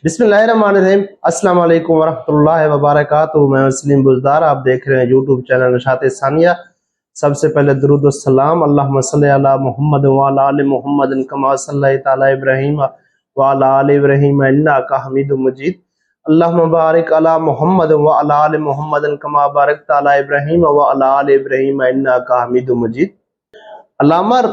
बिस्मिल्लाहिर्रहमानिर्रहीम। अस्सलाम वालेकुम वरहमतुल्लाहि वबरकातुहू। मैं मुस्लिम बुज़दार, आप देख रहे हैं यूट्यूब चैनल नशात सानिया। सबसे पहले दुरूद व सलाम अल्लाहुम्मा सल्ली अला मुहम्मद व अला आलि मुहम्मद कमा सल्लैता अला इब्राहीम व अला आलि इब्राहीम इन्नका हमीदुम मजीद। अल्लाहुम्मा बारिक अला मुहम्मद व अला आलि मुहम्मद कमा बारकता अला इब्राहीम व अला आलि इब्राहीम इन्नका हमीदुम मजीद। अल्लामा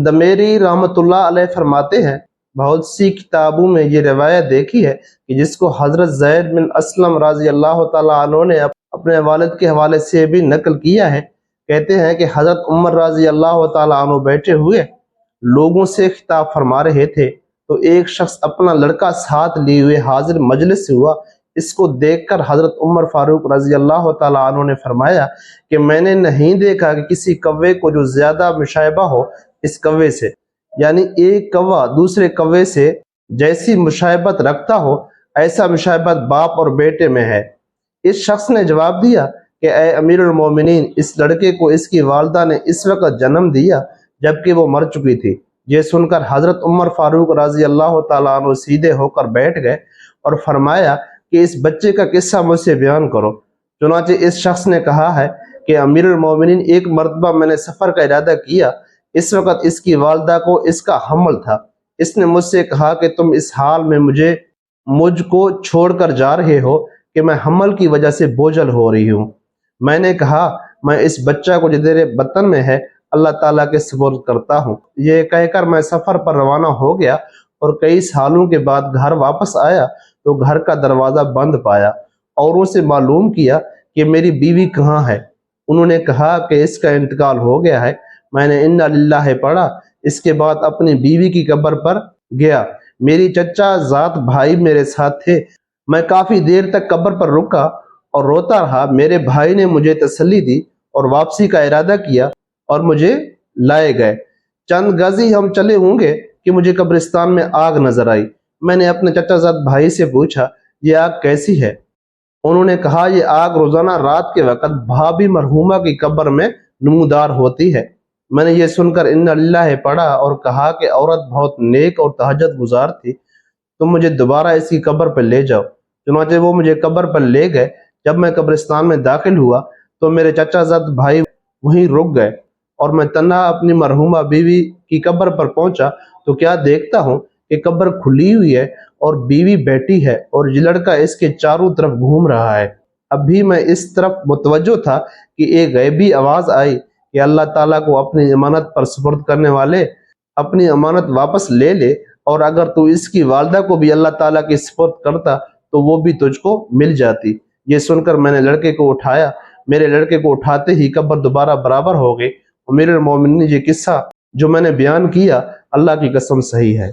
दमेरी रहमतुल्लाह अलैह फरमाते हैं, बहुत सी किताबों में ये रिवायत देखी है कि जिसको हजरत ज़ैद बिन असलम रज़ी अल्लाह तआला अन्हु ने अपने वालिद के हवाले से भी नकल किया है। कहते हैं कि हजरत उमर रज़ी अल्लाह तआला अन्हु बैठे हुए लोगों से खिताब फरमा रहे थे, तो एक शख्स अपना लड़का साथ लिए हुए हाजिर मजलिस से हुआ। इसको देखकर हजरत उमर फारूक रज़ी अल्लाह तआला अन्हु ने फरमाया कि मैंने नहीं देखा कि किसी कव्वे को जो ज्यादा मुशायबा हो इस कव्वे से, यानी एक कौवा दूसरे कौवे से जैसी मुशायबत रखता हो, ऐसा मुशायबत बाप और बेटे में है। इस शख्स ने जवाब दिया कि ए अमीरुल मोमिनीन, इस लड़के को इसकी वालदा ने इस वक्त जन्म दिया जबकि वो मर चुकी थी। ये सुनकर हजरत उमर फारूक रज़ी अल्लाह तआला अन्हु सीधे होकर बैठ गए और फरमाया कि इस बच्चे का किस्सा मुझसे बयान करो। चुनांचे इस शख्स ने कहा है कि अमीरुल मोमिनीन, एक मरतबा मैंने सफ़र का इरादा किया, इस वक्त इसकी वालदा को इसका हमल था। इसने मुझसे कहा कि तुम इस हाल में मुझको छोड़कर जा रहे हो कि मैं हमल की वजह से बोझल हो रही हूँ। मैंने कहा, मैं इस बच्चा को जो तेरे बतन में है अल्लाह ताला के सुपुर्द करता हूँ। ये कहकर मैं सफ़र पर रवाना हो गया और कई सालों के बाद घर वापस आया तो घर का दरवाज़ा बंद पाया। औरों से मालूम किया कि मेरी बीवी कहाँ है। उन्होंने कहा कि इसका इंतकाल हो गया है। मैंने इन्ना लिल्लाह पढ़ा। इसके बाद अपनी बीवी की कब्र पर गया। मेरी चचा जात भाई मेरे साथ थे। मैं काफी देर तक कब्र पर रुका और रोता रहा। मेरे भाई ने मुझे तसल्ली दी और वापसी का इरादा किया और मुझे लाए गए। चंद गज ही हम चले होंगे कि मुझे कब्रिस्तान में आग नजर आई। मैंने अपने चचा जात भाई से पूछा, ये आग कैसी है? उन्होंने कहा, ये आग रोजाना रात के वक्त भाभी मरहूमा की कब्र में नमूदार होती है। मैंने ये सुनकर इन्ना लिल्लाह पढ़ा और कहा कि औरत बहुत नेक और तहज्जुद गुजार थी, तुम मुझे दोबारा इसकी कब्र पर ले जाओ। चुनांचे वो मुझे कब्र पर ले गए। जब मैं कब्रिस्तान में दाखिल हुआ तो मेरे चचा जात भाई वहीं रुक गए और मैं तन्हा अपनी मरहूमा बीवी की कब्र पर पहुंचा तो क्या देखता हूँ कि कब्र खुली हुई है और बीवी बैठी है और ये लड़का इसके चारों तरफ घूम रहा है। अब भी मैं इस तरफ मुतवज्जो था कि एक गैबी आवाज आई कि अल्लाह ताला को अपनी अमानत पर सुपुर्द करने वाले, अपनी अमानत वापस ले ले, और अगर तू इसकी वालदा को भी अल्लाह ताला की सुपुर्द करता तो वो भी तुझको मिल जाती। ये सुनकर मैंने लड़के को उठाया। मेरे लड़के को उठाते ही कब्र दोबारा बराबर हो गई। अमीरुल मोमिनीन, ये किस्सा जो मैंने बयान किया अल्लाह की कसम सही है।